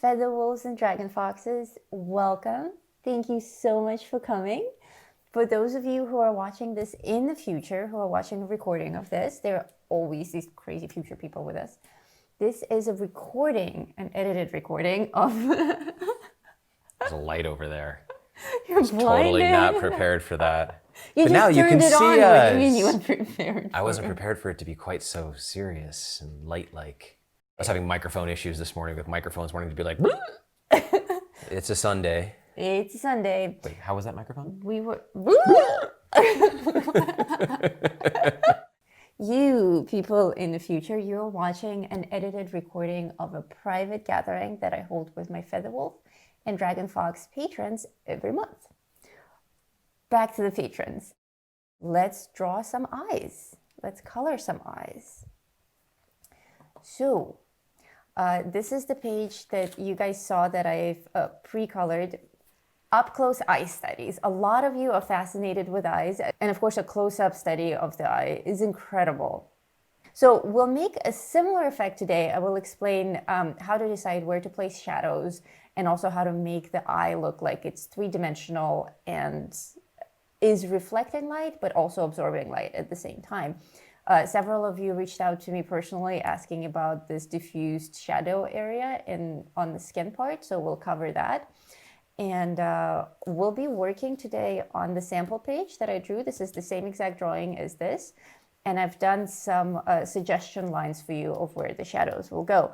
Feather Wolves and Dragon Foxes, welcome. Thank you so much for coming. For those of you who are watching this in the future, who are watching a recording of this, there are always these crazy future people with us. This is a recording, an edited recording of... There's a light over there. You're Totally blinded. not prepared for that. You But just now you turned can it on. see What do you mean us. you weren't prepared? I wasn't prepared for it to be quite so serious and light-like. I was having microphone issues this morning with microphones wanting to be like, it's a Sunday. It's Sunday. Wait, how was that microphone? We were... You people in the future, you're watching an edited recording of a private gathering that I hold with my Featherwolf and Dragon Fox patrons every month. Back to the patrons. Let's draw some eyes. Let's color some eyes. So, this is the page that you guys saw that I've pre-colored. Up-close eye studies. A lot of you are fascinated with eyes, and of course a close-up study of the eye is incredible. So we'll make a similar effect today. I will explain how to decide where to place shadows and also how to make the eye look like it's three-dimensional and is reflecting light but also absorbing light at the same time. Several of you reached out to me personally asking about this diffused shadow area on the skin part, so we'll cover that. And we'll be working today on the sample page that I drew. This is the same exact drawing as this. And I've done some suggestion lines for you of where the shadows will go.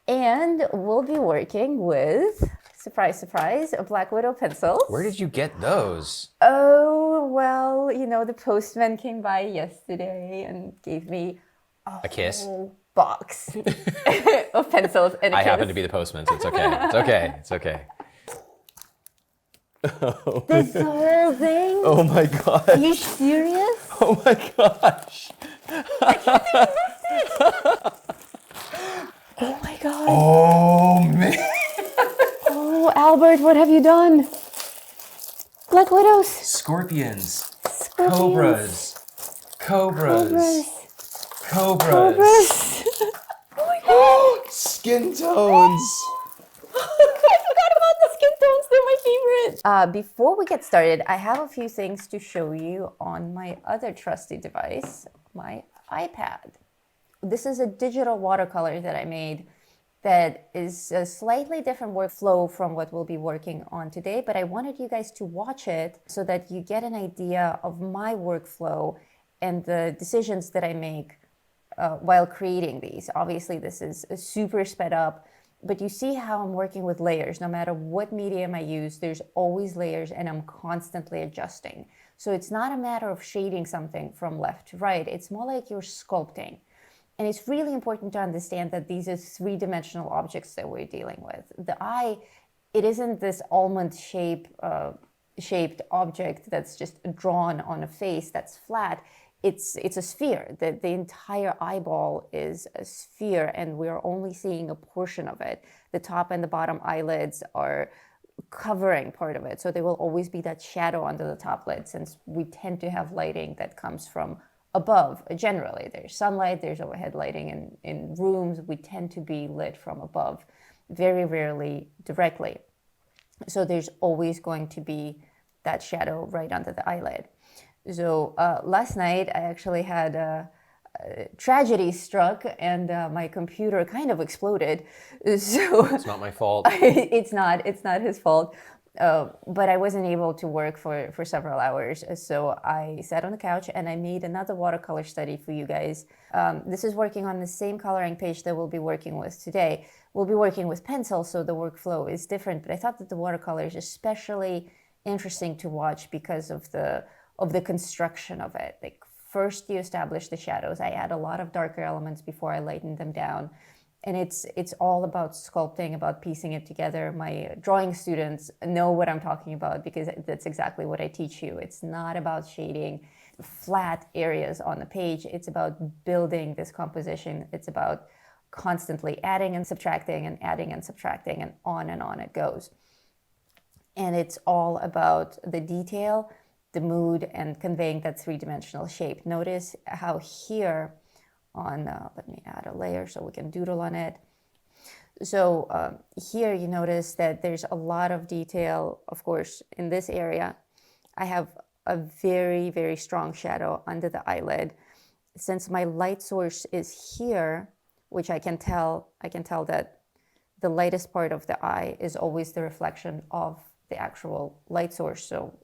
And we'll be working with, surprise, surprise, a Black Widow pencil. Where did you get those? Oh, well, you know, the postman came by yesterday and gave me A kiss? whole box of pencils and a I kiss. happen to be the postman, so it's okay. It's okay. It's okay. This whole thing? Oh my god. Are you serious? Oh my gosh. Oh my god. Oh man. Oh, Albert, what have you done? Black Widows. Scorpions. Scorpions. Cobras. Cobras. Oh my god. Skin tones. I forgot about the skin tones. They're my favorite. Before we get started, I have a few things to show you on my other trusty device, my iPad. This is a digital watercolor that I made that is a slightly different workflow from what we'll be working on today, but I wanted you guys to watch it so that you get an idea of my workflow and the decisions that I make while creating these. Obviously, this is a super sped up, but you see how I'm working with layers. No matter what medium I use, there's always layers and I'm constantly adjusting. So it's not a matter of shading something from left to right. It's more like you're sculpting. And it's really important to understand that these are three-dimensional objects that we're dealing with. The eye, it isn't this almond shaped object that's just drawn on a face that's flat. It's a sphere. The entire eyeball is a sphere, and we're only seeing a portion of it. The top and the bottom eyelids are covering part of it, so there will always be that shadow under the top lid, since we tend to have lighting that comes from above. Generally, there's sunlight, there's overhead lighting in rooms. We tend to be lit from above, very rarely directly. So there's always going to be that shadow right under the eyelid. So last night I actually had a tragedy struck and my computer kind of exploded. So It's not my fault. it's not his fault. But I wasn't able to work for several hours. So I sat on the couch and I made another watercolor study for you guys. This is working on the same coloring page that we'll be working with today. We'll be working with pencil, so the workflow is different, but I thought that the watercolor is especially interesting to watch because of the construction of it. Like, first you establish the shadows. I add a lot of darker elements before I lighten them down. And it's all about sculpting, about piecing it together. My drawing students know what I'm talking about because that's exactly what I teach you. It's not about shading flat areas on the page. It's about building this composition. It's about constantly adding and subtracting and adding and subtracting, and on it goes. And it's all about the detail, the mood, and conveying that three-dimensional shape. Notice how here on, let me add a layer so we can doodle on it. So here you notice that there's a lot of detail, of course, in this area. I have a very, very strong shadow under the eyelid. Since my light source is here, which I can tell that the lightest part of the eye is always the reflection of the actual light source. So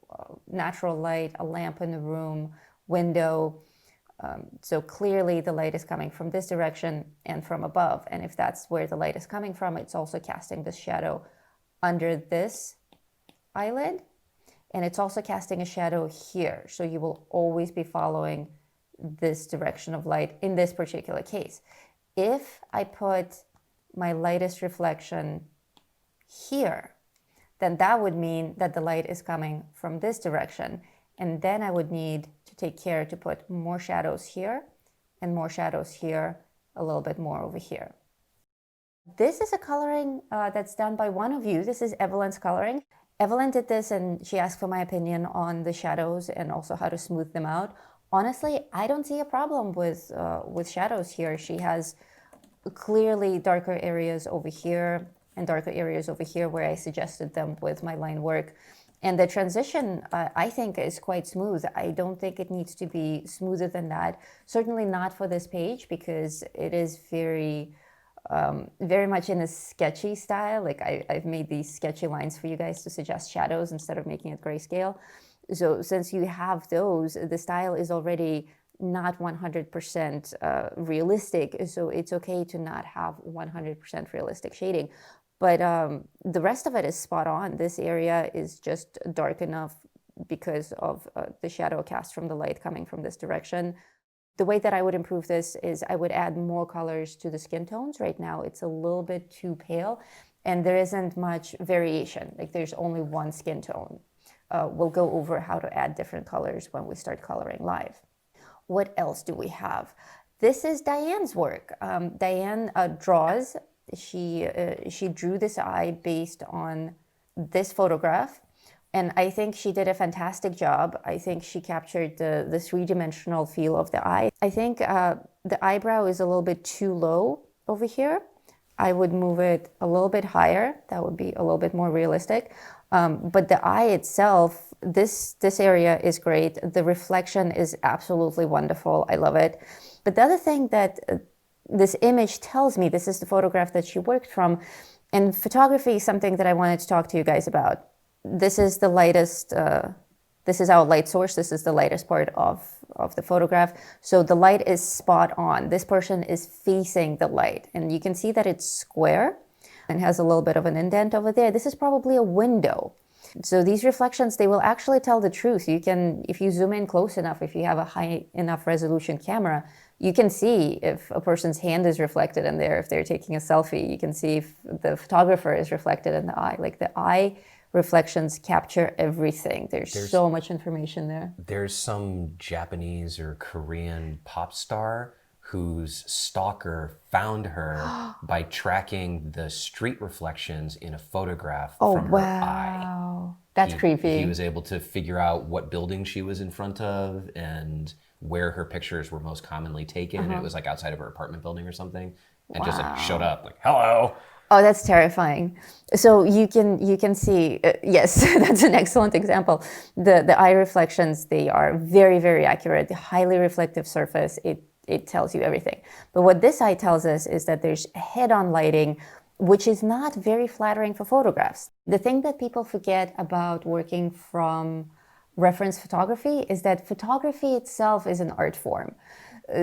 natural light, a lamp in the room, window. So clearly the light is coming from this direction and from above. And if that's where the light is coming from, it's also casting this shadow under this eyelid. And it's also casting a shadow here. So you will always be following this direction of light in this particular case. If I put my lightest reflection here, then that would mean that the light is coming from this direction. And then I would need to take care to put more shadows here and more shadows here, a little bit more over here. This is a coloring that's done by one of you. This is Evelyn's coloring. Evelyn did this and she asked for my opinion on the shadows and also how to smooth them out. Honestly, I don't see a problem with shadows here. She has clearly darker areas over here and darker areas over here where I suggested them with my line work. And the transition, I think, is quite smooth. I don't think it needs to be smoother than that. Certainly not for this page because it is very much in a sketchy style. Like I've made these sketchy lines for you guys to suggest shadows instead of making it grayscale. So since you have those, the style is already not 100% realistic. So it's okay to not have 100% realistic shading. But the rest of it is spot on. This area is just dark enough because of the shadow cast from the light coming from this direction. The way that I would improve this is I would add more colors to the skin tones. Right now it's a little bit too pale and there isn't much variation. Like there's only one skin tone. We'll go over how to add different colors when we start coloring live. What else do we have? This is Diane's work. Diane draws. She drew this eye based on this photograph. And I think she did a fantastic job. I think she captured the three-dimensional feel of the eye. I think the eyebrow is a little bit too low over here. I would move it a little bit higher. That would be a little bit more realistic. But the eye itself, this area is great. The reflection is absolutely wonderful. I love it. But the other thing that this image tells me, this is the photograph that she worked from, and photography is something that I wanted to talk to you guys about. This is the lightest, this is our light source. This is the lightest part of the photograph. So the light is spot on. This person is facing the light and you can see that it's square and has a little bit of an indent over there. This is probably a window. So these reflections, they will actually tell the truth. You can, if you zoom in close enough, if you have a high enough resolution camera, you can see if a person's hand is reflected in there, if they're taking a selfie. You can see if the photographer is reflected in the eye. Like the eye reflections capture everything. There's so much information there. There's some Japanese or Korean pop star whose stalker found her by tracking the street reflections in a photograph from her eye. Wow. That's creepy. He was able to figure out what building she was in front of and where her pictures were most commonly taken. It was like outside of her apartment building or something. And just like showed up like, hello. Oh, that's terrifying. So you can see, yes, that's an excellent example. The eye reflections, they are very, very accurate. The highly reflective surface, it tells you everything. But what this eye tells us is that there's head-on lighting, which is not very flattering for photographs. The thing that people forget about working from reference photography is that photography itself is an art form.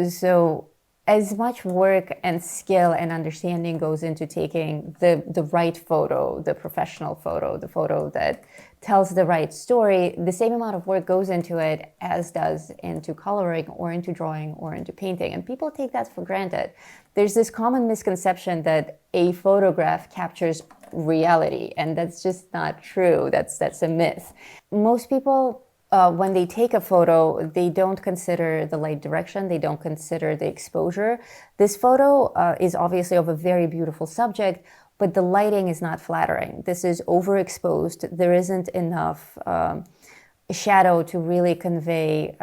So as much work and skill and understanding goes into taking the right photo, the professional photo, the photo that tells the right story, the same amount of work goes into it as does into coloring or into drawing or into painting. And people take that for granted. There's this common misconception that a photograph captures reality, and that's just not true. That's a myth. Most people, when they take a photo, they don't consider the light direction, they don't consider the exposure. This photo is obviously of a very beautiful subject, but the lighting is not flattering. This is overexposed. There isn't enough shadow to really convey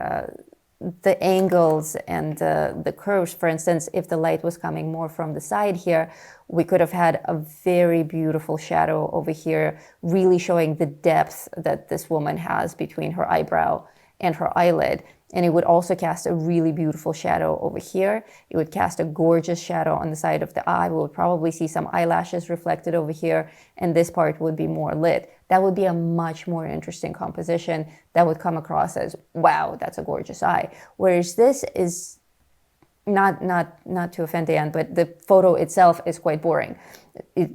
the angles and the curves. For instance, if the light was coming more from the side here, we could have had a very beautiful shadow over here, really showing the depth that this woman has between her eyebrow and her eyelid. And it would also cast a really beautiful shadow over here. It would cast a gorgeous shadow on the side of the eye. We would probably see some eyelashes reflected over here, and this part would be more lit. That would be a much more interesting composition that would come across as, wow, that's a gorgeous eye. Whereas this is not to offend Diane, but the photo itself is quite boring,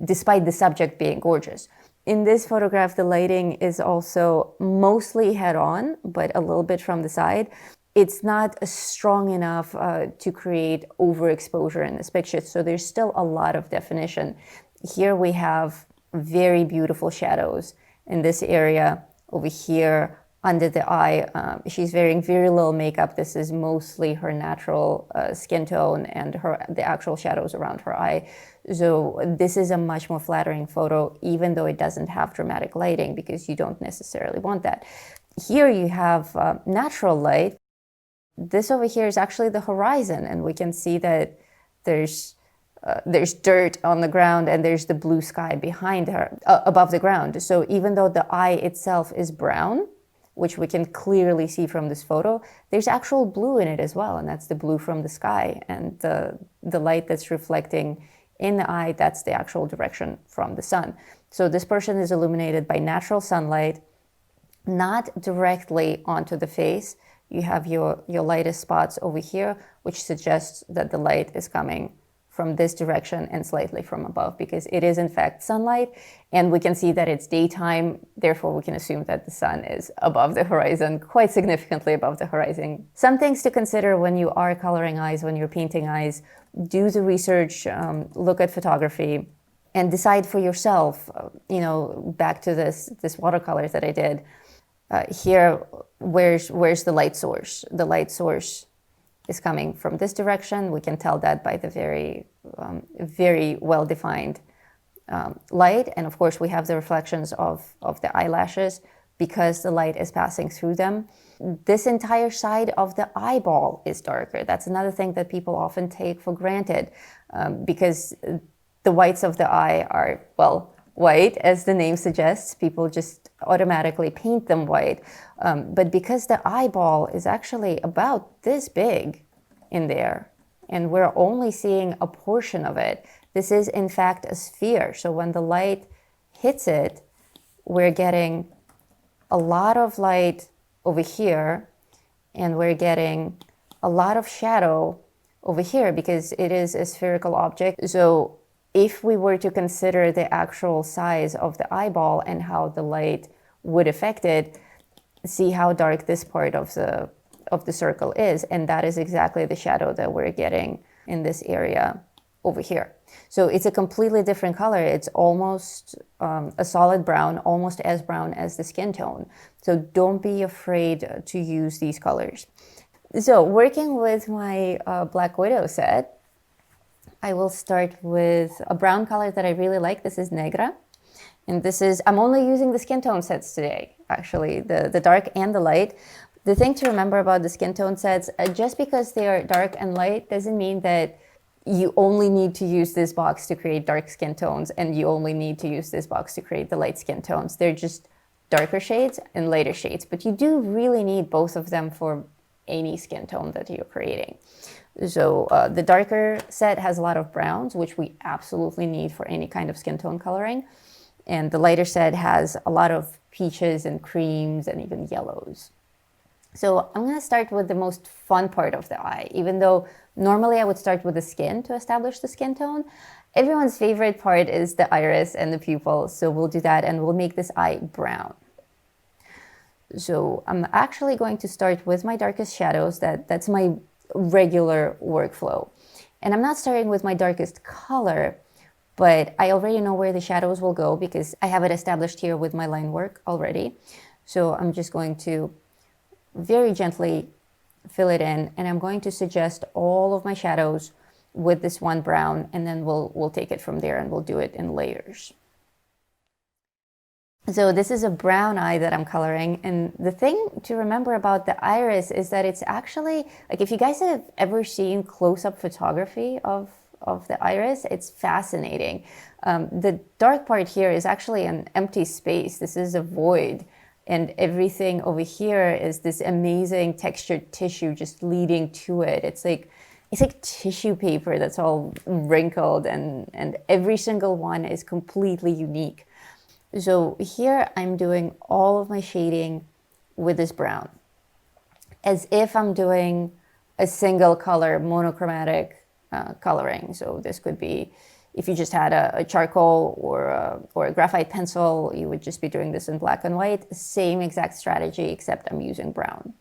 despite the subject being gorgeous. In this photograph, the lighting is also mostly head-on, but a little bit from the side. It's not strong enough to create overexposure in this picture, so there's still a lot of definition. Here we have very beautiful shadows in this area. Over here, under the eye, she's wearing very little makeup. This is mostly her natural skin tone and the actual shadows around her eye. So this is a much more flattering photo, even though it doesn't have dramatic lighting, because you don't necessarily want that. Here you have natural light. This over here is actually the horizon, and we can see that there's dirt on the ground and there's the blue sky behind her, above the ground. So even though the eye itself is brown, which we can clearly see from this photo, there's actual blue in it as well, and that's the blue from the sky. And the light that's reflecting in the eye, that's the actual direction from the sun. So this person is illuminated by natural sunlight, not directly onto the face. You have your lightest spots over here, which suggests that the light is coming from this direction and slightly from above, because it is in fact sunlight, and we can see that it's daytime. Therefore, we can assume that the sun is above the horizon, quite significantly above the horizon. Some things to consider when you are coloring eyes, when you're painting eyes: do the research, look at photography, and decide for yourself. Back to this watercolor that I did here. Where's the light source? The light source is coming from this direction. We can tell that by the very well-defined light. And of course, we have the reflections of the eyelashes because the light is passing through them. This entire side of the eyeball is darker. That's another thing that people often take for granted, because the whites of the eye are, well, white, as the name suggests. People just automatically paint them white. But because the eyeball is actually about this big in there, and we're only seeing a portion of it, this is in fact a sphere. So when the light hits it, we're getting a lot of light over here, and we're getting a lot of shadow over here because it is a spherical object. So if we were to consider the actual size of the eyeball and how the light would affect it, see how dark this part of the circle is, and that is exactly the shadow that we're getting in this area over here. So it's a completely different color. It's almost a solid brown, almost as brown as the skin tone. So don't be afraid to use these colors. So working with my Black Widow set, I will start with a brown color that I really like. This is Negra. And this is, I'm only using the skin tone sets today, actually, the dark and the light. The thing to remember about the skin tone sets, just because they are dark and light doesn't mean that you only need to use this box to create dark skin tones and you only need to use this box to create the light skin tones. They're just darker shades and lighter shades, but you do really need both of them for any skin tone that you're creating. So the darker set has a lot of browns, which we absolutely need for any kind of skin tone coloring. And the lighter set has a lot of peaches and creams and even yellows. So I'm going to start with the most fun part of the eye. Even though normally I would start with the skin to establish the skin tone, everyone's favorite part is the iris and the pupil. So we'll do that, and we'll make this eye brown. So I'm actually going to start with my darkest shadows. That's my regular workflow. And I'm not starting with my darkest color, but I already know where the shadows will go because I have it established here with my line work already. So I'm just going to very gently fill it in, and I'm going to suggest all of my shadows with this one brown, and then we'll take it from there and we'll do it in layers. So this is a brown eye that I'm coloring. And the thing to remember about the iris is that it's actually, like if you guys have ever seen close-up photography of the iris, it's fascinating. The dark part here is actually an empty space. This is a void. And everything over here is this amazing textured tissue just leading to it. It's like tissue paper that's all wrinkled, and every single one is completely unique. So here I'm doing all of my shading with this brown, as if I'm doing a single color monochromatic coloring. So this could be, if you just had a charcoal or a graphite pencil, you would just be doing this in black and white. Same exact strategy, except I'm using brown.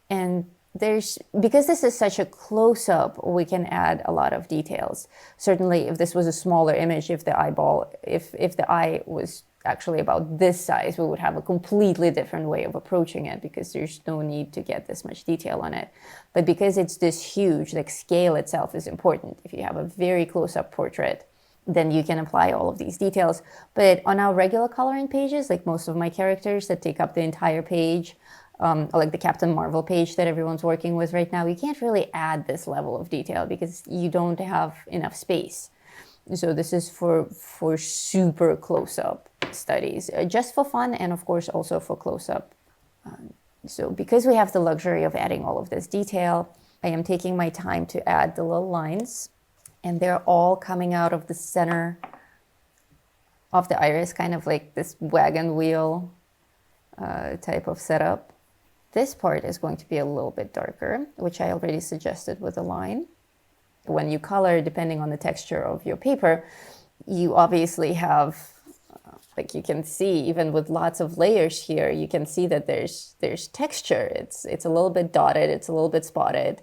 And because this is such a close-up, we can add a lot of details. Certainly, if this was a smaller image, if the eye was actually about this size, we would have a completely different way of approaching it, because there's no need to get this much detail on it. But because it's this huge, like, scale itself is important. If you have a very close-up portrait, then you can apply all of these details. But on our regular coloring pages, like most of my characters that take up the entire page, like the Captain Marvel page that everyone's working with right now, you can't really add this level of detail because you don't have enough space. So this is for super close-up studies, just for fun, and of course also for close-up. So because we have the luxury of adding all of this detail, I am taking my time to add the little lines, and they're all coming out of the center of the iris, kind of like this wagon wheel type of setup. This part is going to be a little bit darker, which I already suggested with a line. When you color, depending on the texture of your paper, you obviously have, like you can see, even with lots of layers here, you can see that there's texture. It's a little bit dotted, it's a little bit spotted,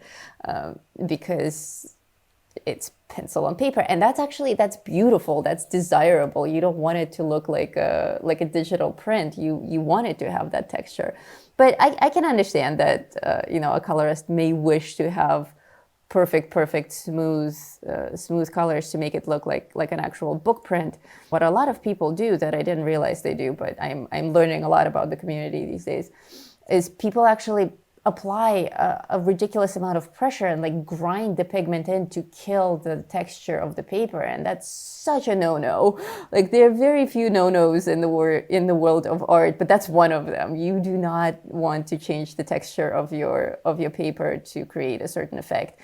because it's pencil on paper, and that's beautiful. That's desirable. You don't want it to look like a digital print. You want it to have that texture. But I can understand that a colorist may wish to have perfect, smooth colors to make it look like an actual book print. What a lot of people do that I didn't realize they do, but I'm learning a lot about the community these days, is people actually apply a ridiculous amount of pressure and like grind the pigment in to kill the texture of the paper, and that's such a no-no. Like, there are very few no-nos in the world of art, but that's one of them. You do not want to change the texture of your paper to create a certain effect.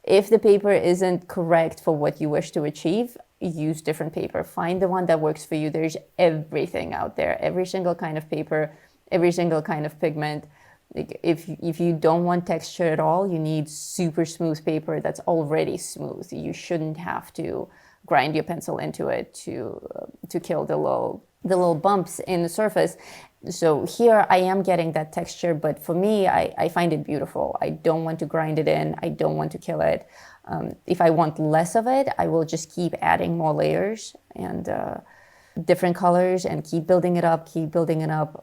If the paper isn't correct for what you wish to achieve, use different paper. Find the one that works for you. There's everything out there, every single kind of paper, every single kind of pigment. Like, if you don't want texture at all, you need super smooth paper that's already smooth. You shouldn't have to grind your pencil into it to kill the little bumps in the surface. So here I am getting that texture, but for me, I find it beautiful. I don't want to grind it in. I don't want to kill it. If I want less of it, I will just keep adding more layers and different colors and keep building it up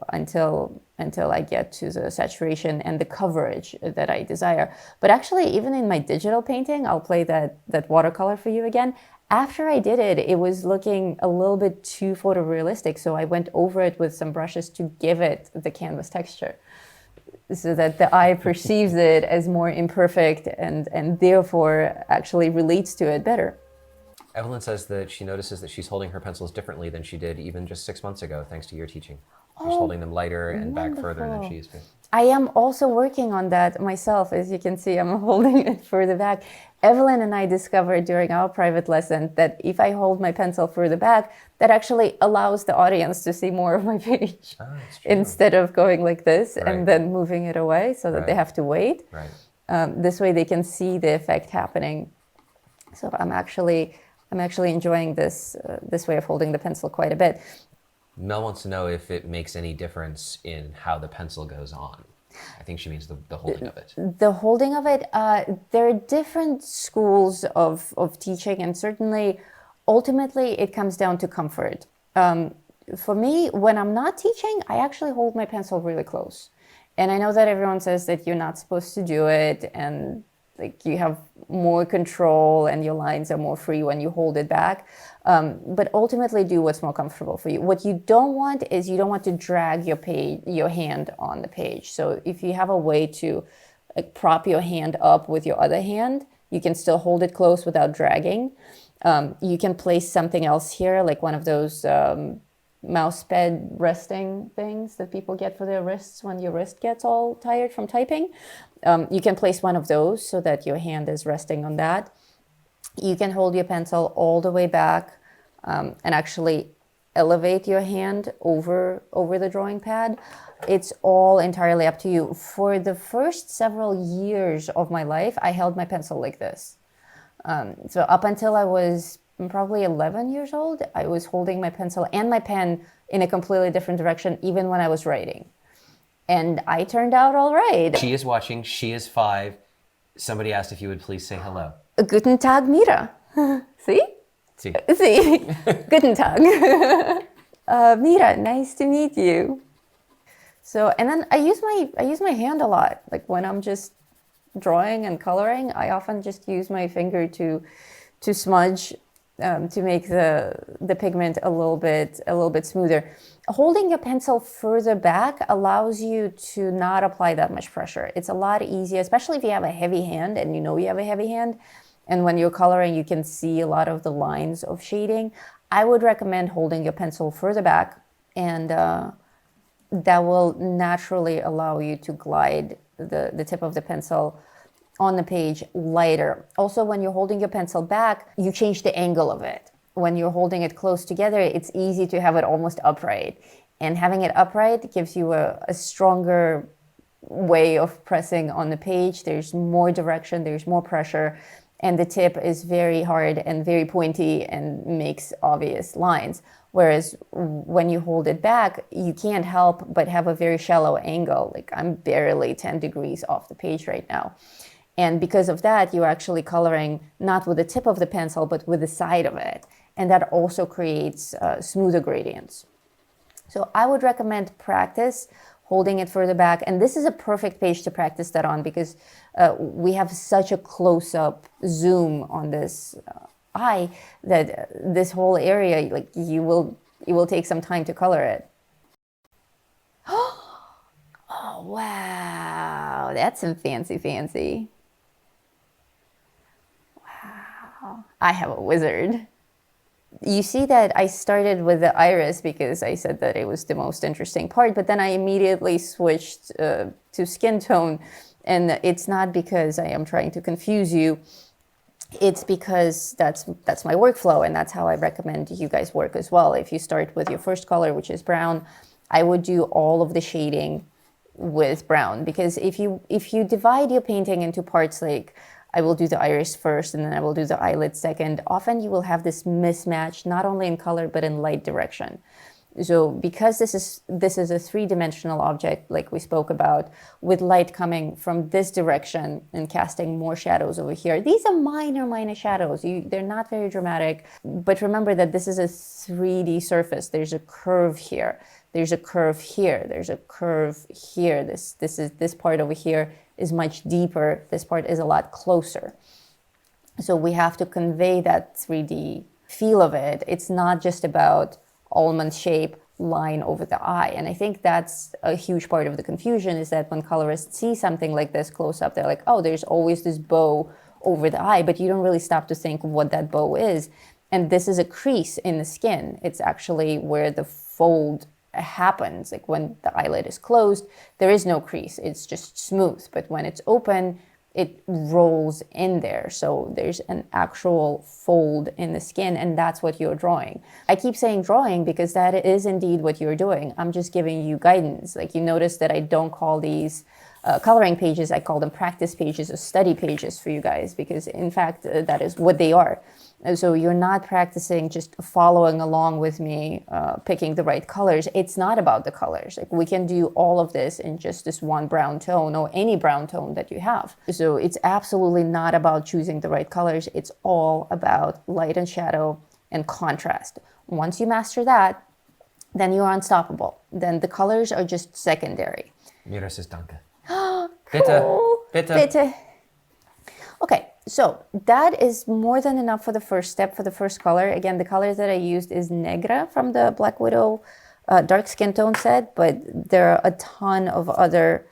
until I get to the saturation and the coverage that I desire. But actually, even in my digital painting, I'll play that watercolor for you again. After I did it, it was looking a little bit too photorealistic, so I went over it with some brushes to give it the canvas texture, so that the eye perceives it as more imperfect and therefore actually relates to it better. Evelyn says that she notices that she's holding her pencils differently than she did even just 6 months ago, thanks to your teaching. She's holding them lighter and back further than she used to. I am also working on that myself. As you can see, I'm holding it further back. Evelyn and I discovered during our private lesson that if I hold my pencil further back, that actually allows the audience to see more of my page instead of going like this and then moving it away so that they have to wait. This way they can see the effect happening. So I'm actually enjoying this way of holding the pencil quite a bit. Mel wants to know if it makes any difference in how the pencil goes on. I think she means the holding of it. The holding of it, there are different schools of teaching, and certainly, ultimately, it comes down to comfort. For me, when I'm not teaching, I actually hold my pencil really close. And I know that everyone says that you're not supposed to do it, and Like you have more control and your lines are more free when you hold it back. But ultimately do what's more comfortable for you. What you don't want is you don't want to drag your hand on the page. So if you have a way to like prop your hand up with your other hand, you can still hold it close without dragging. You can place something else here, like one of those mouse pad resting things that people get for their wrists when your wrist gets all tired from typing. You can place one of those so that your hand is resting on that. You can hold your pencil all the way back and actually elevate your hand over the drawing pad. It's all entirely up to you. For the first several years of my life, I held my pencil like this. So up until I was probably 11 years old, I was holding my pencil and my pen in a completely different direction, even when I was writing. And I turned out all right. She is watching. She is 5. Somebody asked if you would please say hello. Guten Tag, Mira. See? See. See? Guten Tag. Mira, nice to meet you. So, and then I use my hand a lot. Like when I'm just drawing and coloring, I often just use my finger to smudge to make the pigment a little bit smoother. Holding your pencil further back allows you to not apply that much pressure. It's a lot easier, especially if you have a heavy hand and you know you have a heavy hand. And when you're coloring, you can see a lot of the lines of shading. I would recommend holding your pencil further back, and that will naturally allow you to glide the tip of the pencil on the page lighter. Also, when you're holding your pencil back, you change the angle of it. When you're holding it close together, it's easy to have it almost upright. And having it upright gives you a stronger way of pressing on the page. There's more direction, there's more pressure, and the tip is very hard and very pointy and makes obvious lines. Whereas when you hold it back, you can't help but have a very shallow angle. Like I'm barely 10 degrees off the page right now. And because of that, you're actually coloring not with the tip of the pencil, but with the side of it. And that also creates smoother gradients. So I would recommend practice holding it further back. And this is a perfect page to practice that on because we have such a close-up zoom on this eye that this whole area, like it will take some time to color it. Oh, wow. That's some fancy. Wow. I have a wizard. You see that I started with the iris because I said that it was the most interesting part, but then I immediately switched to skin tone. And it's not because I am trying to confuse you. It's because that's my workflow, and that's how I recommend you guys work as well. If you start with your first color, which is brown, I would do all of the shading with brown, because if you divide your painting into parts, like I will do the iris first and then I will do the eyelid second, often you will have this mismatch not only in color but in light direction. So because this is a three-dimensional object, like we spoke about, with light coming from this direction and casting more shadows over here, these are minor shadows. They're not very dramatic, but remember that this is a 3D surface. There's a curve here. There's a curve here. There's a curve here. This part over here is much deeper. This part is a lot closer. So we have to convey that 3D feel of it. It's not just about almond shape line over the eye. And I think that's a huge part of the confusion, is that when colorists see something like this close up, they're like, oh, there's always this bow over the eye, but you don't really stop to think of what that bow is. And this is a crease in the skin. It's actually where the fold happens. Like when the eyelid is closed, there is no crease. It's just smooth. But when it's open, it rolls in there. So there's an actual fold in the skin, and that's what you're drawing. I keep saying drawing because that is indeed what you're doing. I'm just giving you guidance. Like you notice that I don't call these coloring pages, I call them practice pages or study pages for you guys, because in fact, that is what they are. So you're not practicing just following along with me, picking the right colors. It's not about the colors. Like we can do all of this in just this one brown tone or any brown tone that you have. So it's absolutely not about choosing the right colors. It's all about light and shadow and contrast. Once you master that, then you're unstoppable. Then the colors are just secondary. Mira says danke. Bitte. Bitte. Bitte. So that is more than enough for the first step, for the first color. Again, the color that I used is Negra from the Black Widow dark skin tone set, but there are a ton of other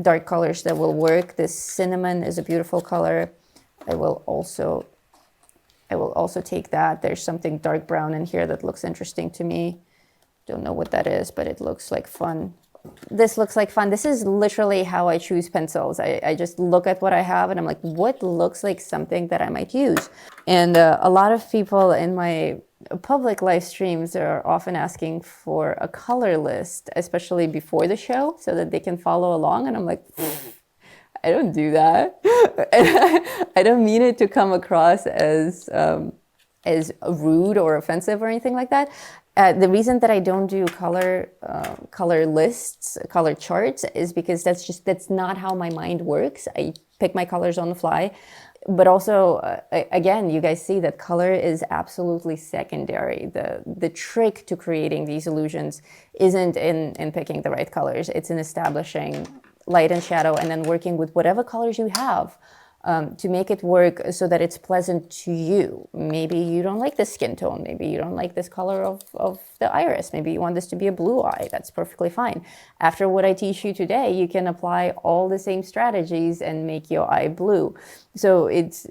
dark colors that will work. This cinnamon is a beautiful color. I will also take that. There's something dark brown in here that looks interesting to me. Don't know what that is, but it looks like fun. This looks like fun. This is literally how I choose pencils. I just look at what I have and I'm like, what looks like something that I might use? And a lot of people in my public live streams are often asking for a color list, especially before the show, so that they can follow along. And I'm like, I don't do that. I don't mean it to come across as rude or offensive or anything like that. The reason that I don't do color lists, color charts, is because that's not how my mind works. I pick my colors on the fly. But also, again, you guys see that color is absolutely secondary. The trick to creating these illusions isn't in picking the right colors. It's in establishing light and shadow and then working with whatever colors you have to make it work so that it's pleasant to you. Maybe you don't like this skin tone. Maybe you don't like this color of the iris. Maybe you want this to be a blue eye. That's perfectly fine. After what I teach you today, you can apply all the same strategies and make your eye blue. So it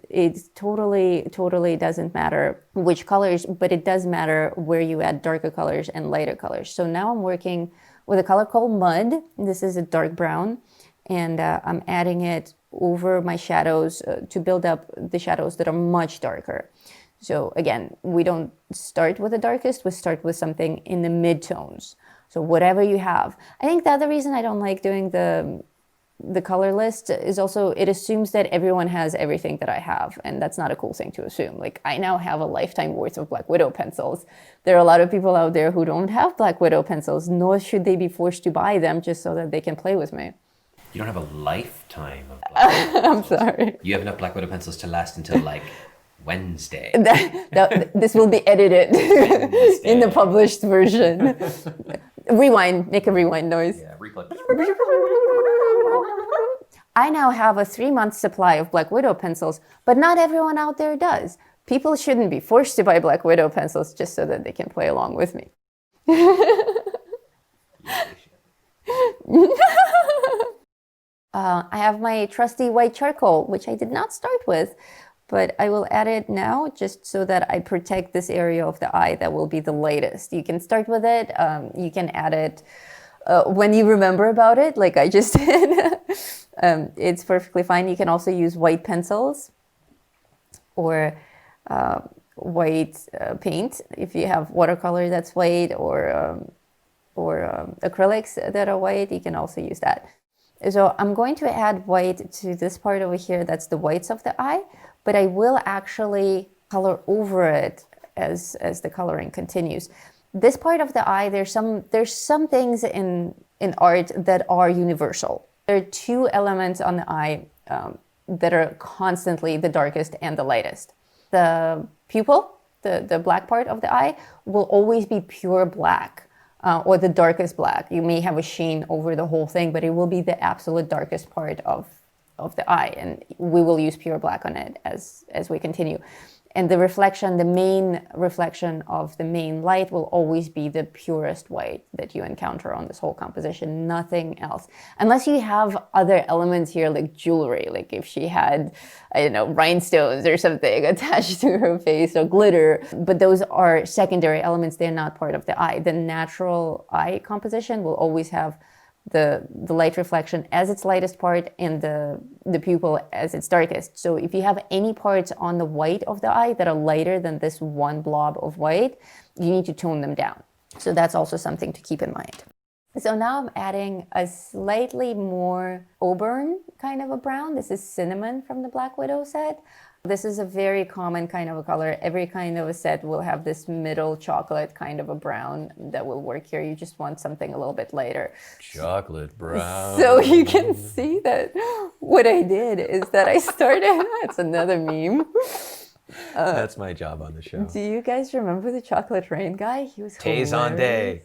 totally doesn't matter which colors, but it does matter where you add darker colors and lighter colors. So now I'm working with a color called Mud. This is a dark brown, and I'm adding it over my shadows to build up the shadows that are much darker. So again, we don't start with the darkest, we start with something in the mid-tones. So whatever you have. I think the other reason I don't like doing the color list is also it assumes that everyone has everything that I have, and that's not a cool thing to assume. Like, I now have a lifetime worth of Black Widow pencils. There are a lot of people out there who don't have Black Widow pencils, nor should they be forced to buy them just so that they can play with me. You don't have a lifetime of Black Widow pencils. I'm sorry. You have enough Black Widow pencils to last until like Wednesday. This will be edited in the published version. Rewind, make a rewind noise. Yeah, replay. I now have a 3-month supply of Black Widow pencils, but not everyone out there does. People shouldn't be forced to buy Black Widow pencils just so that they can play along with me. I have my trusty white charcoal, which I did not start with, but I will add it now just so that I protect this area of the eye that will be the lightest. You can start with it. You can add it when you remember about it, like I just did. It's perfectly fine. You can also use white pencils or white paint if you have watercolor that's white, or acrylics that are white. You can also use that. So I'm going to add white to this part over here. That's the whites of the eye, but I will actually color over it as the coloring continues. This part of the eye, there's some things in art that are universal. There are 2 elements on the eye that are constantly the darkest and the lightest. The pupil, the black part of the eye, will always be pure black. Or the darkest black. You may have a sheen over the whole thing, but it will be the absolute darkest part of the eye, and we will use pure black on it as we continue. And the reflection, the main reflection of the main light will always be the purest white that you encounter on this whole composition, nothing else. Unless you have other elements here like jewelry, like if she had, I don't know, rhinestones or something attached to her face or glitter. But those are secondary elements, they're not part of the eye. The natural eye composition will always have the light reflection as its lightest part and the pupil as its darkest. So if you have any parts on the white of the eye that are lighter than this one blob of white, you need to tone them down. So that's also something to keep in mind. So now I'm adding a slightly more auburn kind of a brown. This is cinnamon from the Black Widow set. This is a very common kind of a color. Every kind of a set will have this middle chocolate kind of a brown that will work here. You just want something a little bit lighter. Chocolate brown. So you can see that what I did is that I started, that's another meme. That's my job on the show. Do you guys remember the chocolate rain guy? He was Tays on day.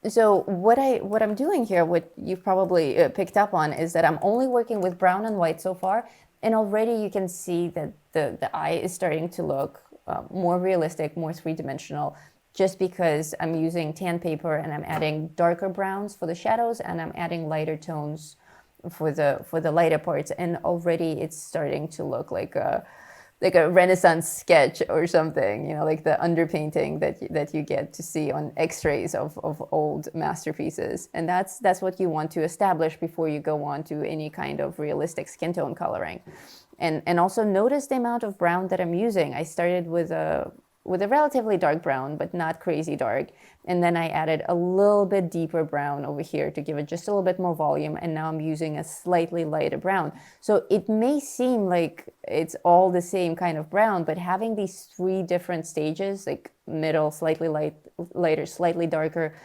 So what I'm doing here, what you've probably picked up on, is that I'm only working with brown and white so far. And already you can see that the eye is starting to look more realistic, more three-dimensional, just because I'm using tan paper and I'm adding darker browns for the shadows and I'm adding lighter tones for the lighter parts. And already it's starting to look like a Renaissance sketch or something, you know, like the underpainting that you get to see on X-rays of old masterpieces. And that's what you want to establish before you go on to any kind of realistic skin tone coloring. And also notice the amount of brown that I'm using. I started with a relatively dark brown, but not crazy dark. And then I added a little bit deeper brown over here to give it just a little bit more volume. And now I'm using a slightly lighter brown. So it may seem like it's all the same kind of brown, but having these three different stages, like middle, slightly lighter, slightly darker,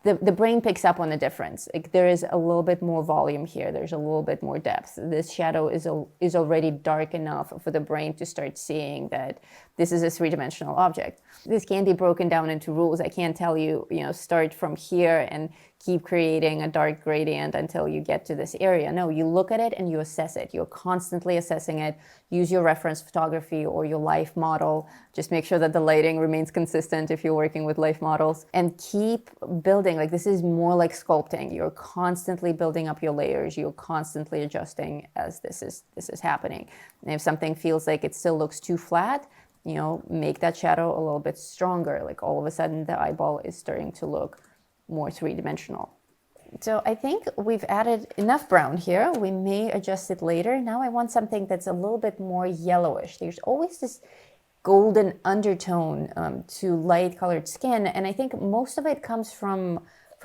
the brain picks up on the difference. Like there is a little bit more volume here. There's a little bit more depth. This shadow is already dark enough for the brain to start seeing that this is a three-dimensional object. This can't be broken down into rules. I can't tell you, start from here and keep creating a dark gradient until you get to this area. No, you look at it and you assess it. You're constantly assessing it. Use your reference photography or your life model. Just make sure that the lighting remains consistent if you're working with life models. And keep building. Like this is more like sculpting. You're constantly building up your layers. You're constantly adjusting as this is happening. And if something feels like it still looks too flat, make that shadow a little bit stronger. Like all of a sudden the eyeball is starting to look more three-dimensional. So I think we've added enough brown here. We may adjust it later. Now I want something that's a little bit more yellowish. There's always this golden undertone to light colored skin. And I think most of it comes from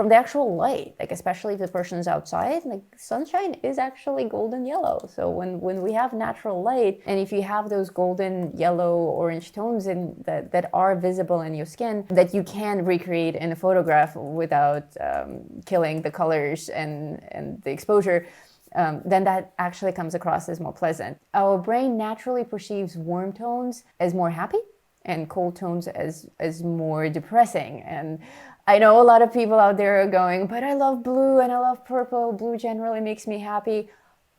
the actual light, like especially if the person's outside, like sunshine is actually golden yellow. So when we have natural light, and if you have those golden yellow, orange tones that are visible in your skin, that you can recreate in a photograph without killing the colors and the exposure, then that actually comes across as more pleasant. Our brain naturally perceives warm tones as more happy and cold tones as more depressing. And I know a lot of people out there are going, but I love blue and I love purple. Blue generally makes me happy.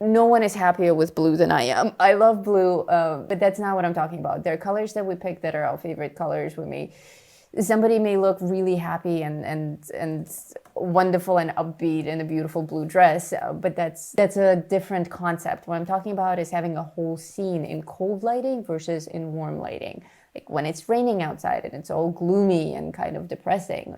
No one is happier with blue than I am. I love blue, but that's not what I'm talking about. There are colors that we pick that are our favorite colors. Somebody may look really happy and wonderful and upbeat in a beautiful blue dress, but that's a different concept. What I'm talking about is having a whole scene in cold lighting versus in warm lighting. Like when it's raining outside and it's all gloomy and kind of depressing,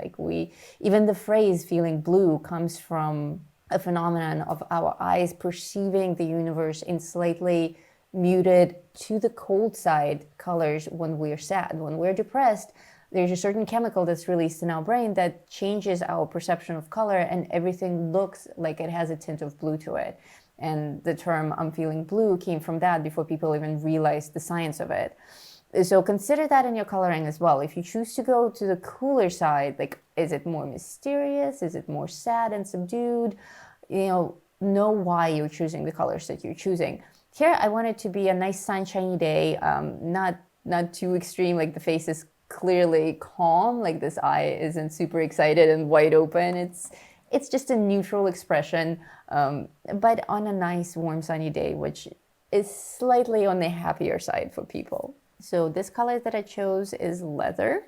even the phrase feeling blue comes from a phenomenon of our eyes perceiving the universe in slightly muted to the cold side colors when we're sad. When we're depressed, there's a certain chemical that's released in our brain that changes our perception of color and everything looks like it has a tint of blue to it. And the term "I'm feeling blue" came from that before people even realized the science of it. So consider that in your coloring as well. If you choose to go to the cooler side, like is it more mysterious? Is it more sad and subdued? Know why you're choosing the colors that you're choosing. Here, I want it to be a nice sunshiny day, not too extreme, like the face is clearly calm, like this eye isn't super excited and wide open. It's just a neutral expression, but on a nice warm sunny day, which is slightly on the happier side for people. So this color that I chose is leather.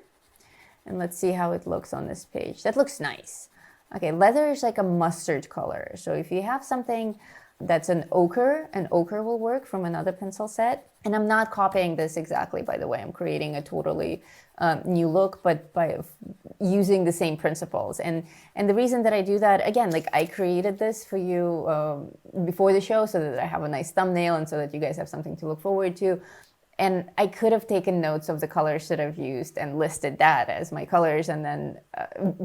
And let's see how it looks on this page. That looks nice. Okay, leather is like a mustard color. So if you have something that's an ochre will work from another pencil set. And I'm not copying this exactly, by the way. I'm creating a totally new look, but by using the same principles. And the reason that I do that, again, like I created this for you before the show so that I have a nice thumbnail and so that you guys have something to look forward to. And I could have taken notes of the colors that I've used and listed that as my colors and then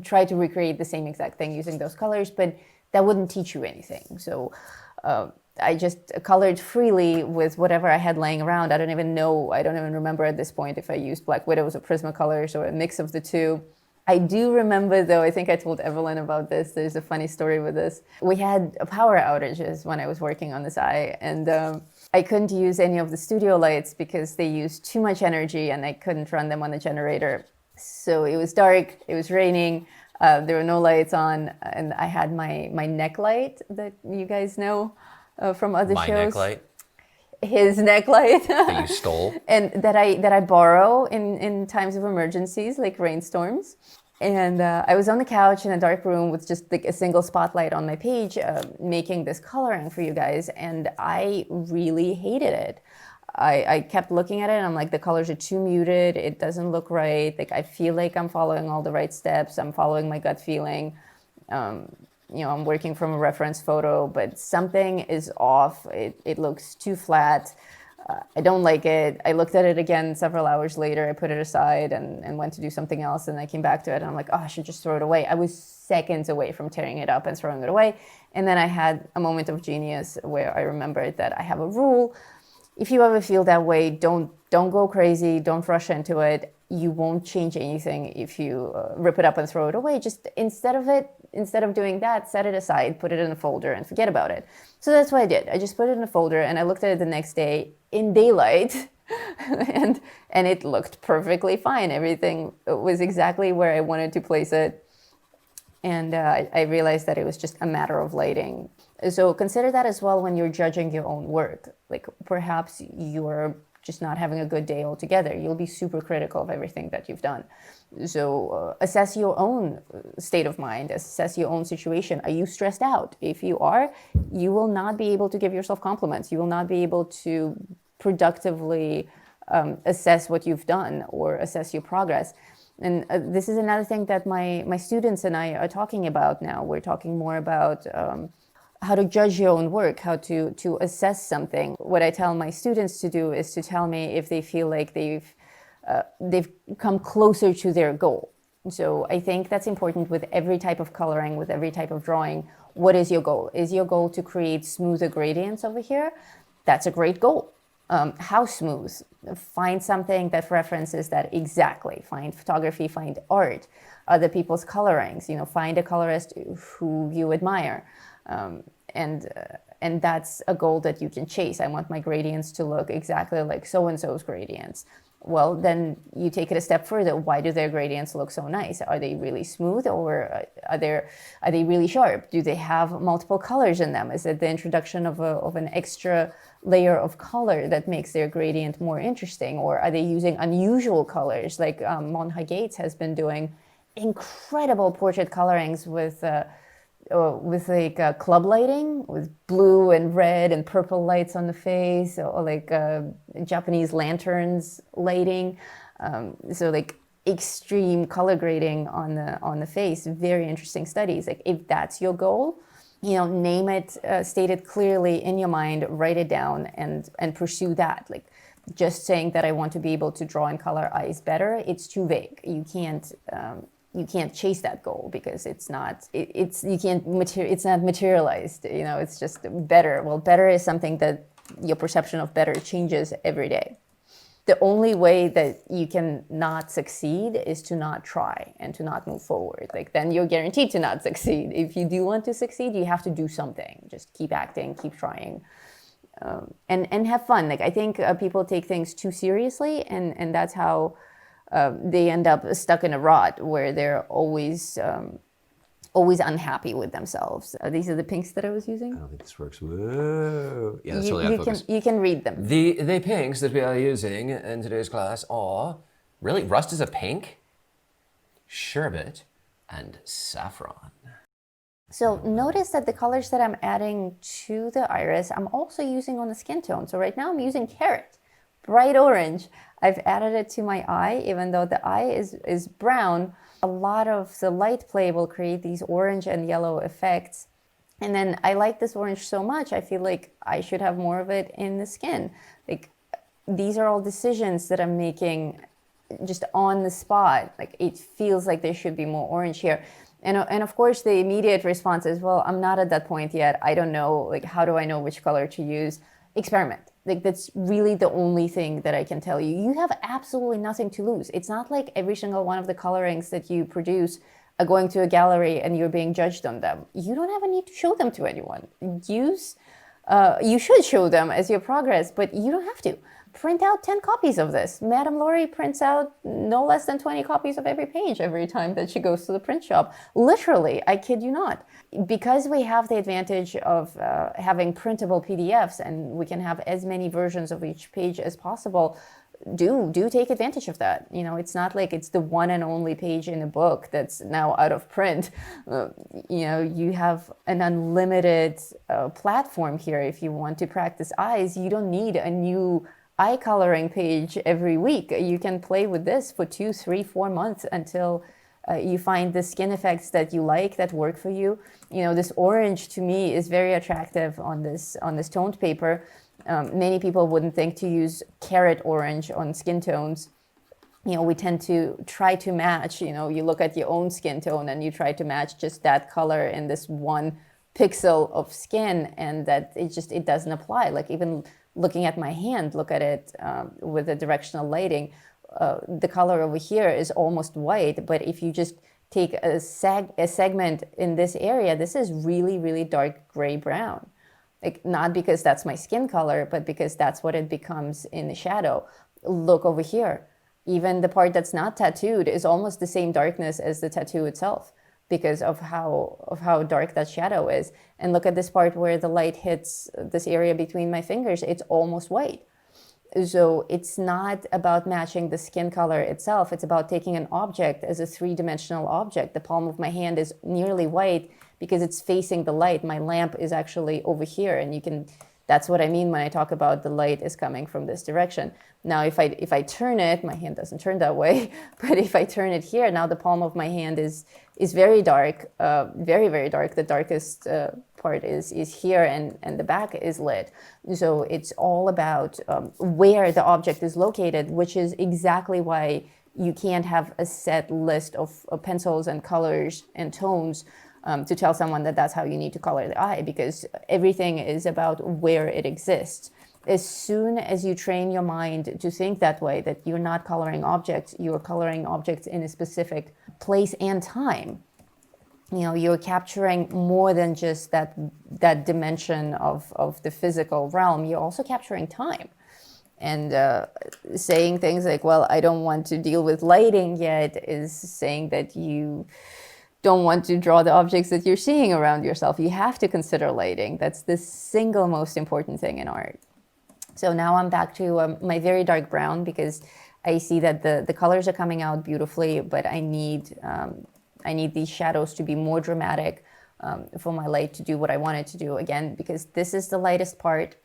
try to recreate the same exact thing using those colors, but that wouldn't teach you anything. So I just colored freely with whatever I had laying around. I don't even remember at this point if I used Black Widows or Prismacolors or a mix of the two. I do remember, though, I think I told Evelyn about this. There's a funny story with this. We had power outages when I was working on this eye, and I couldn't use any of the studio lights because they used too much energy and I couldn't run them on the generator. So it was dark, it was raining, there were no lights on, and I had my neck light that you guys know from other shows. My neck light? his neck light that you stole. and that I borrow in times of emergencies like rainstorms. And I was on the couch in a dark room with just like a single spotlight on my page, making this coloring for you guys, and I really hated it. I kept looking at it and I'm like, the colors are too muted. It doesn't look right. Like I feel like I'm following all the right steps. I'm following my gut feeling. I'm working from a reference photo, but something is off. It looks too flat. I don't like it. I looked at it again several hours later. I put it aside and went to do something else. And I came back to it and I'm like, oh, I should just throw it away. I was seconds away from tearing it up and throwing it away. And then I had a moment of genius where I remembered that I have a rule. If you ever feel that way, don't go crazy. Don't rush into it. You won't change anything if you rip it up and throw it away. Just instead of doing that, set it aside, put it in a folder and forget about it. So that's what I did. I just put it in a folder and I looked at it the next day in daylight and it looked perfectly fine. Everything was exactly where I wanted to place it. And I realized that it was just a matter of lighting. So consider that as well when you're judging your own work. Like perhaps you're just not having a good day altogether. You'll be super critical of everything that you've done. So assess your own state of mind, assess your own situation. Are you stressed out? If you are, you will not be able to give yourself compliments. You will not be able to productively assess what you've done or assess your progress. And this is another thing that my students and I are talking about now. We're talking more about how to judge your own work, how to assess something. What I tell my students to do is to tell me if they feel like they've come closer to their goal. So I think that's important with every type of coloring, with every type of drawing. What is your goal? Is your goal to create smoother gradients over here? That's a great goal. How smooth? Find something that references that exactly. Find photography, find art, other people's colorings. Find a colorist who you admire. And that's a goal that you can chase. I want my gradients to look exactly like so-and-so's gradients. Well, then you take it a step further. Why do their gradients look so nice? Are they really smooth or are they really sharp? Do they have multiple colors in them? Is it the introduction of an extra layer of color that makes their gradient more interesting? Or are they using unusual colors? Like Monha Gates has been doing incredible portrait colorings with club lighting, with blue and red and purple lights on the face, or like Japanese lanterns lighting. So like extreme color grading on the face. Very interesting studies. Like if that's your goal, name it, state it clearly in your mind, write it down, and pursue that. Like just saying that I want to be able to draw and color eyes better, it's too vague. You can't chase that goal because it's not materialized. It's just better. Well, better is something that your perception of better changes every day. The only way that you can not succeed is to not try and to not move forward. Like then you're guaranteed to not succeed. If you do want to succeed, you have to do something. Just keep acting, keep trying, and have fun. Like I think people take things too seriously, and that's how they end up stuck in a rut where they're always unhappy with themselves. These are the pinks that I was using. I don't think this works. Whoa. Yeah, that's really out-focused. You can read them. The pinks that we are using in today's class are, really, rust is a pink, sherbet, and saffron. So notice that the colors that I'm adding to the iris, I'm also using on the skin tone. So right now I'm using carrot, bright orange. I've added it to my eye, even though the eye is brown. A lot of the light play will create these orange and yellow effects. And then I like this orange so much, I feel like I should have more of it in the skin. Like these are all decisions that I'm making just on the spot. Like it feels like there should be more orange here. And of course the immediate response is, well, I'm not at that point yet. I don't know, like how do I know which color to use? Experiment. Like that's really the only thing that I can tell you. You have absolutely nothing to lose. It's not like every single one of the colorings that you produce are going to a gallery and you're being judged on them. You don't have a need to show them to anyone. You should show them as your progress, but you don't have to. print out 10 copies of this. Madame Laurie prints out no less than 20 copies of every page every time that she goes to the print shop. Literally, I kid you not. Because we have the advantage of having printable PDFs and we can have as many versions of each page as possible, do take advantage of that. You know, it's not like it's the one and only page in a book that's now out of print. You know, you have an unlimited platform here. If you want to practice eyes, you don't need a new eye coloring page every week. You can play with this for 2, 3, 4 months until you find the skin effects that you like, that work for you. You know, this orange to me is very attractive on this toned paper. Many people wouldn't think to use carrot orange on skin tones. You know, we tend to try to match, you know, you look at your own skin tone and you try to match just that color in this one pixel of skin, and that it doesn't apply. Like even looking at my hand, look at it with the directional lighting, the color over here is almost white, but if you just take a segment in this area, this is really, really dark gray brown. Like, not because that's my skin color, but because that's what it becomes in the shadow. Look over here. Even the part that's not tattooed is almost the same darkness as the tattoo itself because of how dark that shadow is. And look at this part where the light hits this area between my fingers. It's almost white. So it's not about matching the skin color itself. It's about taking an object as a three-dimensional object. The palm of my hand is nearly white because it's facing the light. My lamp is actually over here, and that's what I mean when I talk about the light is coming from this direction. Now, if I turn it, my hand doesn't turn that way, but if I turn it here, now the palm of my hand is very dark, very, very dark. The darkest part is here, and the back is lit. So it's all about where the object is located, which is exactly why you can't have a set list of pencils and colors and tones to tell someone that that's how you need to color the eye, because everything is about where it exists. As soon as you train your mind to think that way, that you're not coloring objects, you're coloring objects in a specific place and time, you know, you're capturing more than just that dimension of the physical realm. You're also capturing time. And saying things like, well, I don't want to deal with lighting yet, is saying that you don't want to draw the objects that you're seeing around yourself. You have to consider lighting. That's the single most important thing in art. So now I'm back to my very dark brown, because I see that the colors are coming out beautifully, but I need these shadows to be more dramatic for my light to do what I want it to do. Again, because this is the lightest part,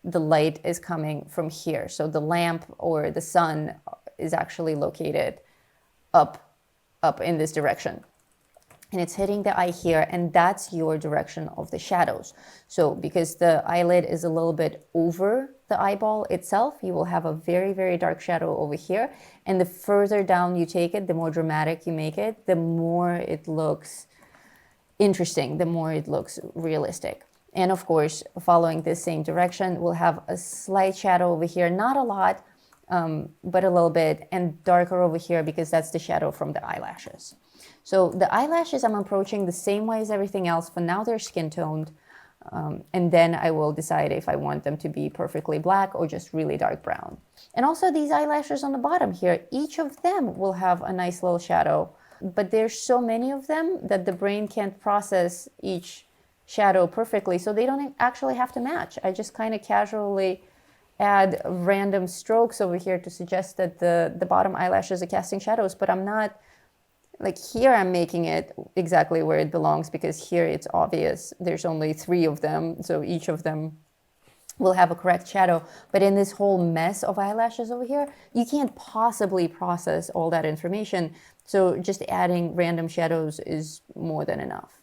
the light is coming from here. So the lamp or the sun is actually located up in this direction. And it's hitting the eye here, and that's your direction of the shadows. So because the eyelid is a little bit over the eyeball itself, you will have a very, very dark shadow over here. And the further down you take it, the more dramatic you make it, the more it looks interesting, the more it looks realistic. And of course, following this same direction, we'll have a slight shadow over here, not a lot, but a little bit, and darker over here because that's the shadow from the eyelashes. So the eyelashes I'm approaching the same way as everything else. For now, they're skin toned. And then I will decide if I want them to be perfectly black or just really dark brown. And also these eyelashes on the bottom here, each of them will have a nice little shadow. But there's so many of them that the brain can't process each shadow perfectly. So they don't actually have to match. I just kind of casually add random strokes over here to suggest that the bottom eyelashes are casting shadows, but I'm not. Like here, I'm making it exactly where it belongs because here it's obvious. There's only 3 of them, so each of them will have a correct shadow. But in this whole mess of eyelashes over here, you can't possibly process all that information. So just adding random shadows is more than enough.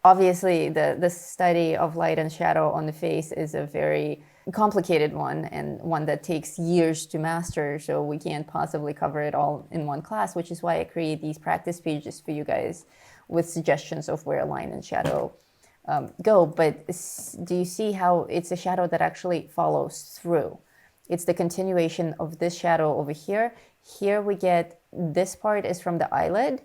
Obviously, the study of light and shadow on the face is a very complicated one, and one that takes years to master, so we can't possibly cover it all in one class, which is why I create these practice pages for you guys with suggestions of where line and shadow go. But do you see how it's a shadow that actually follows through? It's the continuation of this shadow over here. Here we get, this part is from the eyelid,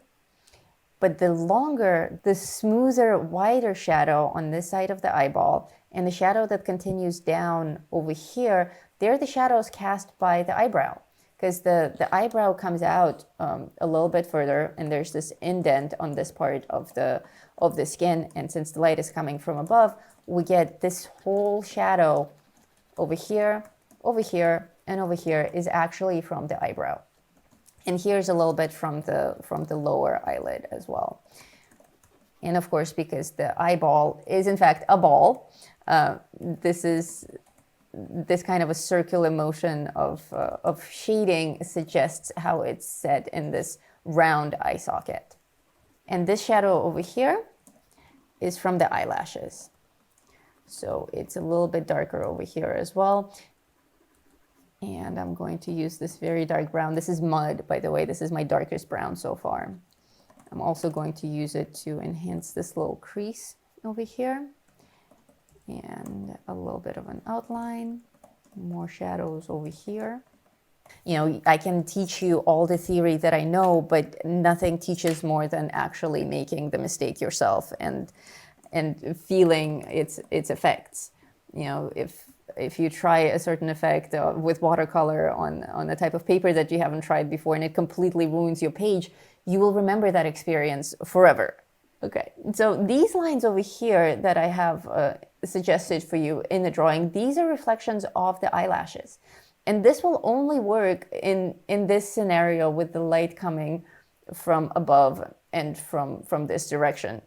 but the longer, the smoother, wider shadow on this side of the eyeball, and the shadow that continues down over here, they're the shadows cast by the eyebrow, because the eyebrow comes out a little bit further, and there's this indent on this part of the skin, and since the light is coming from above, we get this whole shadow over here, and over here is actually from the eyebrow. And here's a little bit from the lower eyelid as well. And of course, because the eyeball is in fact a ball, this kind of a circular motion of shading suggests how it's set in this round eye socket. And this shadow over here is from the eyelashes. So it's a little bit darker over here as well. And I'm going to use this very dark brown. This is mud, by the way. This is my darkest brown so far. I'm also going to use it to enhance this little crease over here. And a little bit of an outline. More shadows over here. You know, I can teach you all the theory that I know, but nothing teaches more than actually making the mistake yourself and feeling its effects. You know, if you try a certain effect with watercolor on a type of paper that you haven't tried before and it completely ruins your page, you will remember that experience forever. Okay, so these lines over here that I have suggested for you in the drawing, these are reflections of the eyelashes. And this will only work in this scenario with the light coming from above and from this direction.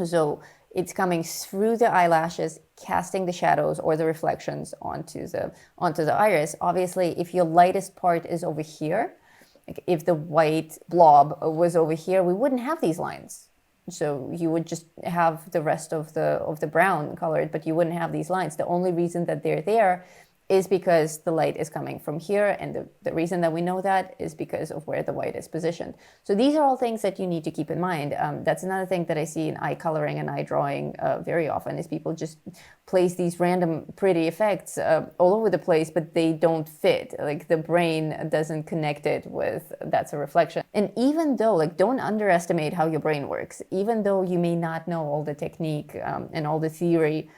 So it's coming through the eyelashes, casting the shadows or the reflections onto the iris. Obviously, if your lightest part is over here, like if the white blob was over here, we wouldn't have these lines. So you would just have the rest of the brown colored, but you wouldn't have these lines. The only reason that they're there is because the light is coming from here, and the reason that we know that is because of where the white is positioned. So these are all things that you need to keep in mind. That's another thing that I see in eye coloring and eye drawing very often, is people just place these random pretty effects all over the place, but they don't fit. Like the brain doesn't connect it with that's a reflection. And even though, like, don't underestimate how your brain works, even though you may not know all the technique and all the theory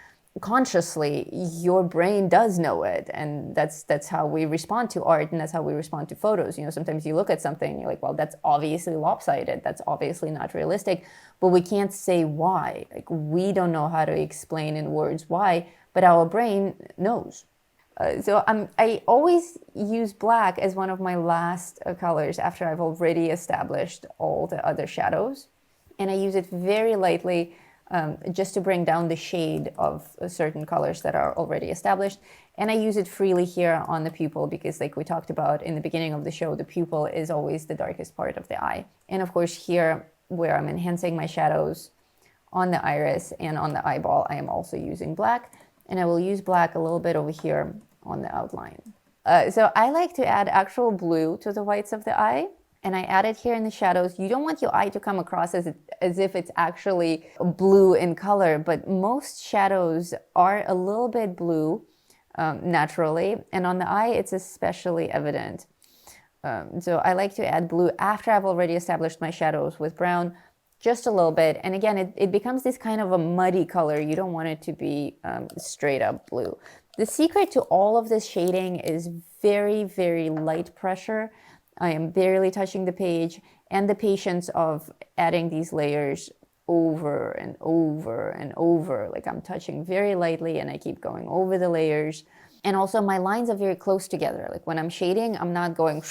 consciously, your brain does know it, and that's how we respond to art, and that's how we respond to photos. You know, sometimes you look at something and you're like, well, that's obviously lopsided, that's obviously not realistic, but we can't say why. Like, we don't know how to explain in words why, but our brain knows. So I always use black as one of my last colors after I've already established all the other shadows, and I use it very lightly just to bring down the shade of certain colors that are already established. And I use it freely here on the pupil because, like we talked about in the beginning of the show, the pupil is always the darkest part of the eye. And of course here, where I'm enhancing my shadows on the iris and on the eyeball, I am also using black. And I will use black a little bit over here on the outline. So I like to add actual blue to the whites of the eye. And I add it here in the shadows. You don't want your eye to come across as if it's actually blue in color, but most shadows are a little bit blue naturally, and on the eye it's especially evident. So I like to add blue after I've already established my shadows with brown, just a little bit. And again, it becomes this kind of a muddy color. You don't want it to be straight up blue. The secret to all of this shading is very, very light pressure. I am barely touching the page, and the patience of adding these layers over and over and over. Like, I'm touching very lightly and I keep going over the layers. And also my lines are very close together. Like when I'm shading, I'm not going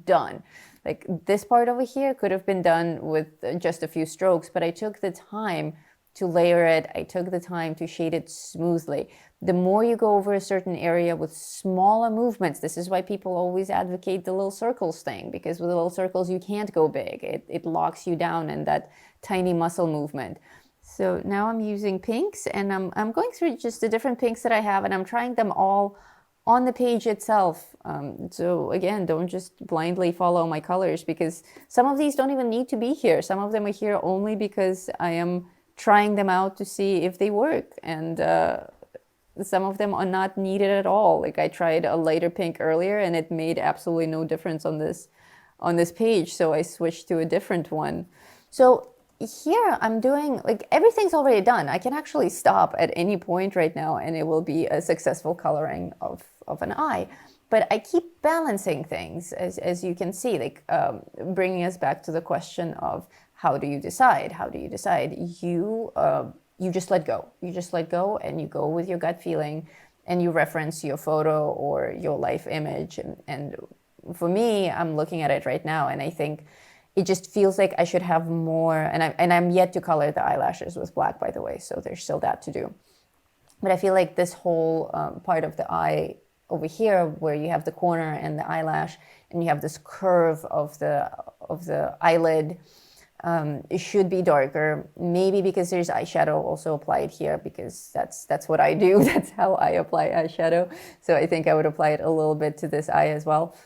done. Like this part over here could have been done with just a few strokes, but I took the time to layer it. I took the time to shade it smoothly. The more you go over a certain area with smaller movements, this is why people always advocate the little circles thing, because with the little circles you can't go big. It locks you down in that tiny muscle movement. So now I'm using pinks, and I'm going through just the different pinks that I have, and I'm trying them all on the page itself. So again, don't just blindly follow my colors, because some of these don't even need to be here. Some of them are here only because I am trying them out to see if they work, and some of them are not needed at all. Like I tried a lighter pink earlier and it made absolutely no difference on this page, so I switched to a different one. So here I'm doing, like, everything's already done. I can actually stop at any point right now and it will be a successful coloring of an eye. But I keep balancing things, as you can see, like bringing us back to the question of how do you decide? How do you decide? You just let go. You just let go and you go with your gut feeling and you reference your photo or your life image. And for me, I'm looking at it right now and I think it just feels like I should have more, and I'm yet to color the eyelashes with black, by the way, so there's still that to do. But I feel like this whole part of the eye over here, where you have the corner and the eyelash, and you have this curve of the eyelid, it should be darker. Maybe because there's eyeshadow also applied here, because that's what I do. That's how I apply eyeshadow. So I think I would apply it a little bit to this eye as well.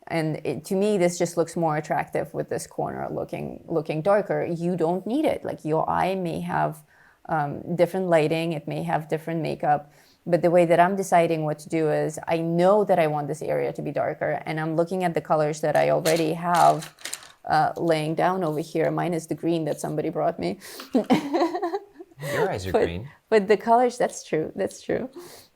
And to me, this just looks more attractive with this corner looking darker. You don't need it. Like, your eye may have different lighting, it may have different makeup, but the way that I'm deciding what to do is I know that I want this area to be darker, and I'm looking at the colors that I already have laying down over here. Mine is the green that somebody brought me. Your eyes are green. But the colors, that's true.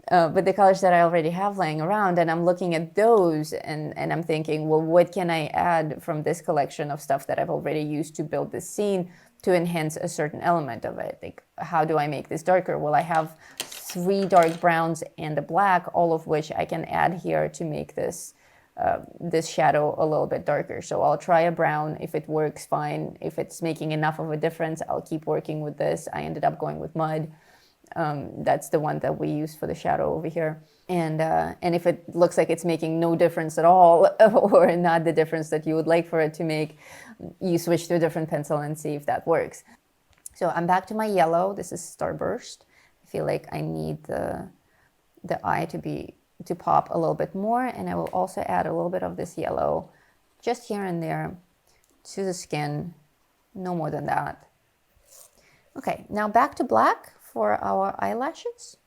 But the colors that I already have laying around, and I'm looking at those and I'm thinking, well, what can I add from this collection of stuff that I've already used to build this scene to enhance a certain element of it? Like, how do I make this darker? Well, I have 3 dark browns and a black, all of which I can add here to make this this shadow a little bit darker. So I'll try a brown. If it works, fine. If it's making enough of a difference, I'll keep working with this. I ended up going with mud. That's the one that we use for the shadow over here. And if it looks like it's making no difference at all, or not the difference that you would like for it to make, you switch to a different pencil and see if that works. So I'm back to my yellow. This is Starburst. I feel like I need the eye to pop a little bit more, and I will also add a little bit of this yellow just here and there to the skin, no more than that. Okay, now back to black for our eyelashes.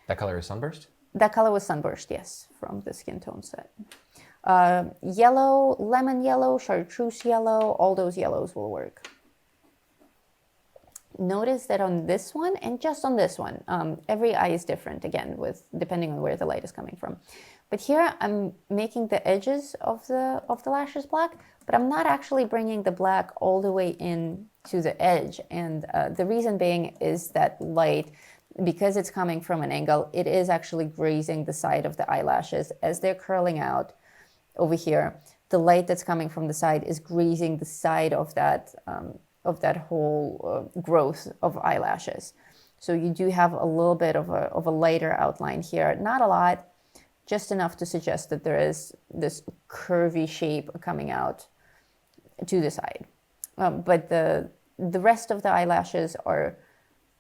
That color is Sunburst? That color was Sunburst, yes, from the skin tone set. Yellow, lemon yellow, chartreuse yellow, all those yellows will work. Notice that on this one, and just on this one, every eye is different, again, depending on where the light is coming from. But here I'm making the edges of the lashes black, but I'm not actually bringing the black all the way in to the edge. And the reason being is that light, because it's coming from an angle, it is actually grazing the side of the eyelashes as they're curling out over here. The light that's coming from the side is grazing the side of that whole growth of eyelashes. So you do have a little bit of a lighter outline here, not a lot, just enough to suggest that there is this curvy shape coming out to the side. But the rest of the eyelashes are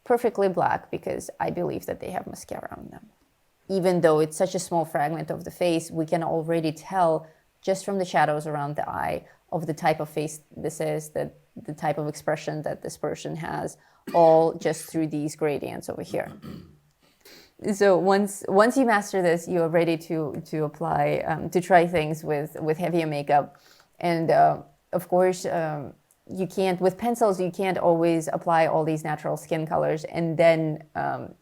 perfectly black because I believe that they have mascara on them. Even though it's such a small fragment of the face, we can already tell just from the shadows around the eye of the type of face this is, the type of expression that this person has, all just through these gradients over here. So once you master this, you are ready to apply, to try things with heavier makeup. And of course, you can't, with pencils, you can't always apply all these natural skin colors and then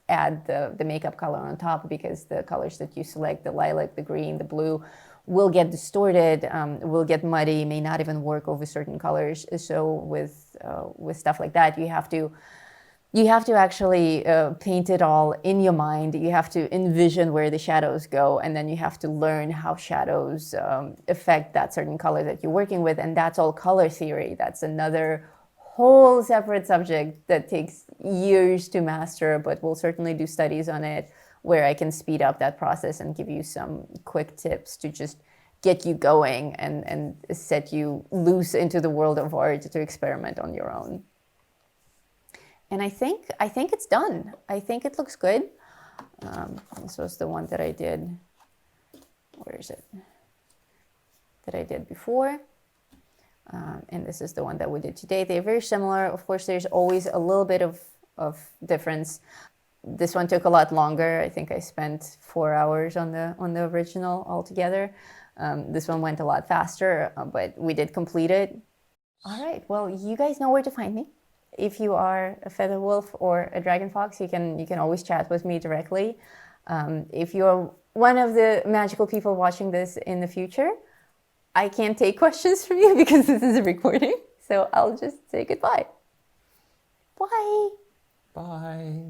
add the makeup color on top, because the colors that you select, the lilac, the green, the blue, will get distorted, will get muddy, may not even work over certain colors. So with stuff like that, you have to actually paint it all in your mind. You have to envision where the shadows go, and then you have to learn how shadows affect that certain color that you're working with. And that's all color theory. That's another whole separate subject that takes years to master, but we'll certainly do studies on it where I can speed up that process and give you some quick tips to just get you going and set you loose into the world of art to experiment on your own. And I think it's done. I think it looks good. This was the one that I did. Where is it? That I did before. And this is the one that we did today. They're very similar. Of course, there's always a little bit of difference. This one took a lot longer. I think I spent 4 hours on the original altogether. This one went a lot faster, but we did complete it. All right, well, you guys know where to find me. if you are a feather wolf or a dragon fox, you can always chat with me directly. If you're one of the magical people watching this in the future, I can't take questions from you because this is a recording. So I'll just say goodbye. Bye. Bye.